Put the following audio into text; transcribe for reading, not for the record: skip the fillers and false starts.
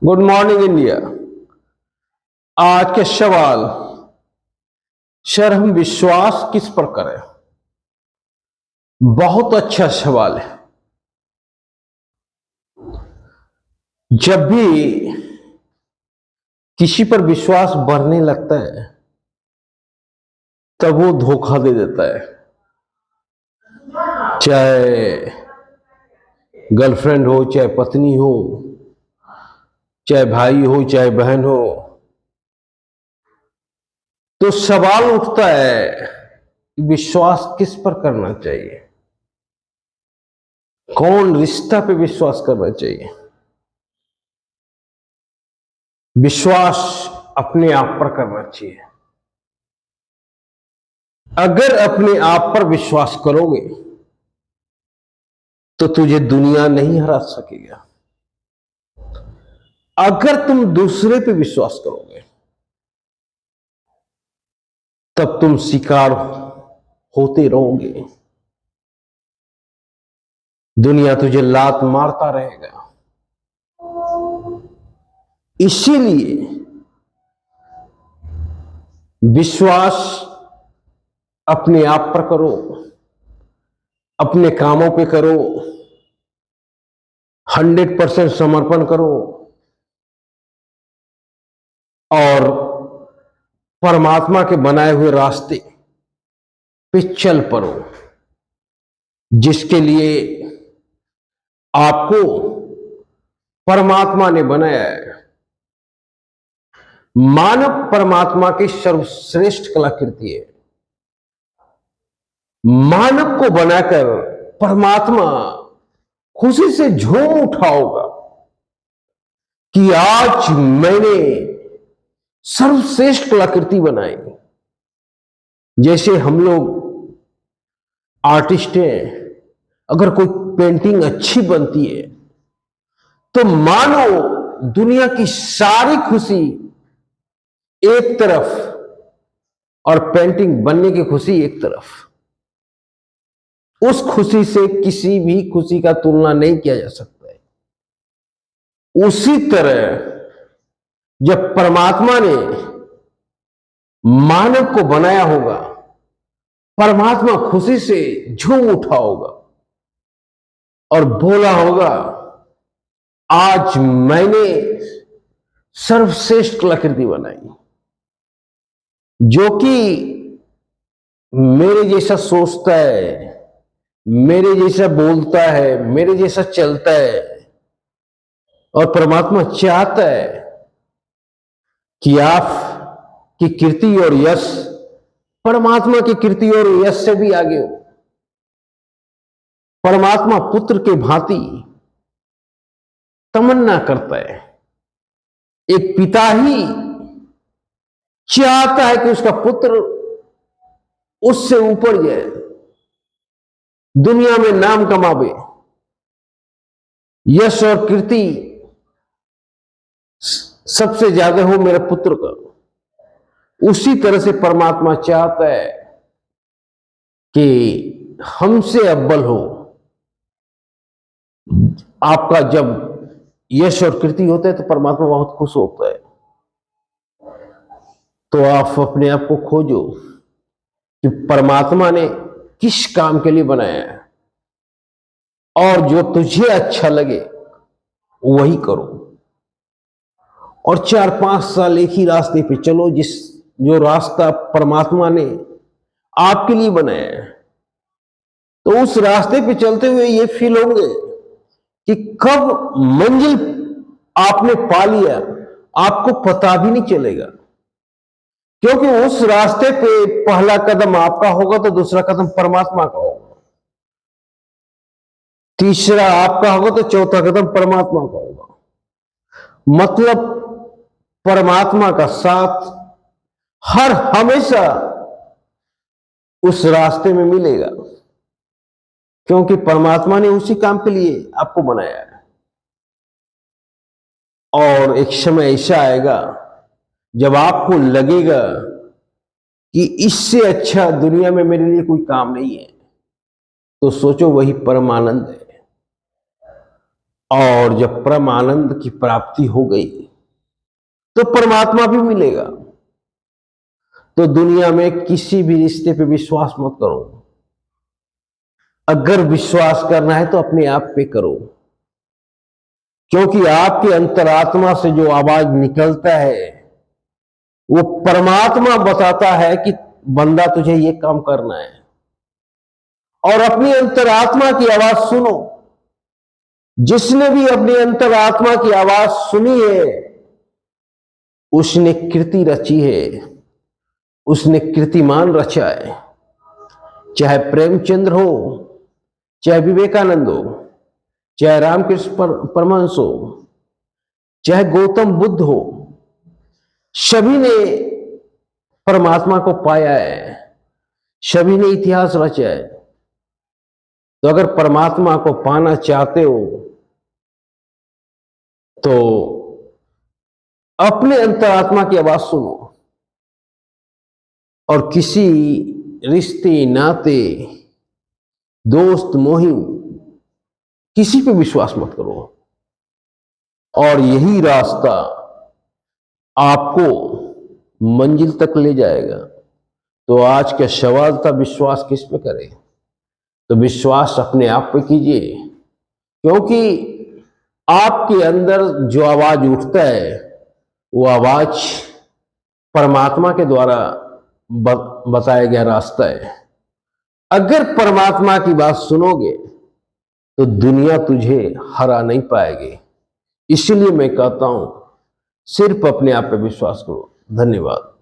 Good morning India. आज के सवाल, सर हम विश्वास किस पर करें? बहुत अच्छा सवाल है। जब भी किसी पर विश्वास बढ़ने लगता है तब वो धोखा दे देता है। चाहे गर्लफ्रेंड हो, चाहे पत्नी हो, चाहे भाई हो, चाहे बहन हो, तो सवाल उठता है कि विश्वास किस पर करना चाहिए, कौन रिश्ता पे विश्वास करना चाहिए। विश्वास अपने आप पर करना चाहिए। अगर अपने आप पर विश्वास करोगे तो तुझे दुनिया नहीं हरा सकेगा। अगर तुम दूसरे पे विश्वास करोगे तब तुम शिकार होते रहोगे। दुनिया तुझे लात मारता रहेगा। इसीलिए विश्वास अपने आप पर करो, अपने कामों पे करो, 100% समर्पण करो और परमात्मा के बनाए हुए रास्ते पे चल पड़ो, जिसके लिए आपको परमात्मा ने बनाया है। मानव परमात्मा की सर्वश्रेष्ठ कलाकृति है। मानव को बनाकर परमात्मा खुशी से झूम उठा होगा कि आज मैंने सर्वश्रेष्ठ कलाकृति बनाई। जैसे हम लोग आर्टिस्ट हैं, अगर कोई पेंटिंग अच्छी बनती है तो मानो दुनिया की सारी खुशी एक तरफ और पेंटिंग बनने की खुशी एक तरफ। उस खुशी से किसी भी खुशी का तुलना नहीं किया जा सकता है। उसी तरह जब परमात्मा ने मानव को बनाया होगा, परमात्मा खुशी से झूम उठा होगा और बोला होगा आज मैंने सर्वश्रेष्ठ कलाकृति बनाई, जो कि मेरे जैसा सोचता है, मेरे जैसा बोलता है, मेरे जैसा चलता है। और परमात्मा चाहता है कि आप की कीर्ति और यश परमात्मा की कीर्ति और यश से भी आगे हो। परमात्मा पुत्र के भांति तमन्ना करता है। एक पिता ही चाहता है कि उसका पुत्र उससे ऊपर जाए, दुनिया में नाम कमावे, यश और कीर्ति सबसे ज्यादा हो मेरे पुत्र का। उसी तरह से परमात्मा चाहता है कि हमसे अव्वल हो। आपका जब यश और कीर्ति होता है तो परमात्मा बहुत खुश होता है। तो आप अपने आप को खोजो कि परमात्मा ने किस काम के लिए बनाया है, और जो तुझे अच्छा लगे वही करो। और 4-5 साल एक ही रास्ते पे चलो, जो रास्ता परमात्मा ने आपके लिए बनाया है। तो उस रास्ते पे चलते हुए ये फील होंगे कि कब मंजिल आपने पा लिया आपको पता भी नहीं चलेगा, क्योंकि उस रास्ते पे पहला कदम आपका होगा तो दूसरा कदम परमात्मा का होगा, तीसरा आपका होगा तो चौथा कदम परमात्मा का होगा। मतलब परमात्मा का साथ हर हमेशा उस रास्ते में मिलेगा, क्योंकि परमात्मा ने उसी काम के लिए आपको बनाया है। और एक समय ऐसा आएगा जब आपको लगेगा कि इससे अच्छा दुनिया में मेरे लिए कोई काम नहीं है, तो सोचो वही परमानंद है। और जब परम आनंद की प्राप्ति हो गई तो परमात्मा भी मिलेगा। तो दुनिया में किसी भी रिश्ते पे विश्वास मत करो। अगर विश्वास करना है तो अपने आप पे करो, क्योंकि आपके अंतरात्मा से जो आवाज निकलता है वो परमात्मा बताता है कि बंदा तुझे ये काम करना है। और अपनी अंतरात्मा की आवाज सुनो। जिसने भी अपनी अंतरात्मा की आवाज सुनी है उसने कृति रची है, उसने कीर्तिमान रचा है। चाहे प्रेमचंद्र हो, चाहे विवेकानंद हो, चाहे रामकृष्ण परमहंस हो, चाहे गौतम बुद्ध हो, सभी ने परमात्मा को पाया है, सभी ने इतिहास रचा है। तो अगर परमात्मा को पाना चाहते हो तो अपने अंतरात्मा की आवाज सुनो और किसी रिश्ते, नाते, दोस्त, मुहिम, किसी पे विश्वास मत करो। और यही रास्ता आपको मंजिल तक ले जाएगा। तो आज का सवाल था, विश्वास किस पे करें? तो विश्वास अपने आप पे कीजिए, क्योंकि आपके अंदर जो आवाज उठता है वो आवाज परमात्मा के द्वारा बताया गया रास्ता है। अगर परमात्मा की बात सुनोगे तो दुनिया तुझे हरा नहीं पाएगी। इसलिए मैं कहता हूं, सिर्फ अपने आप पे विश्वास करो। धन्यवाद।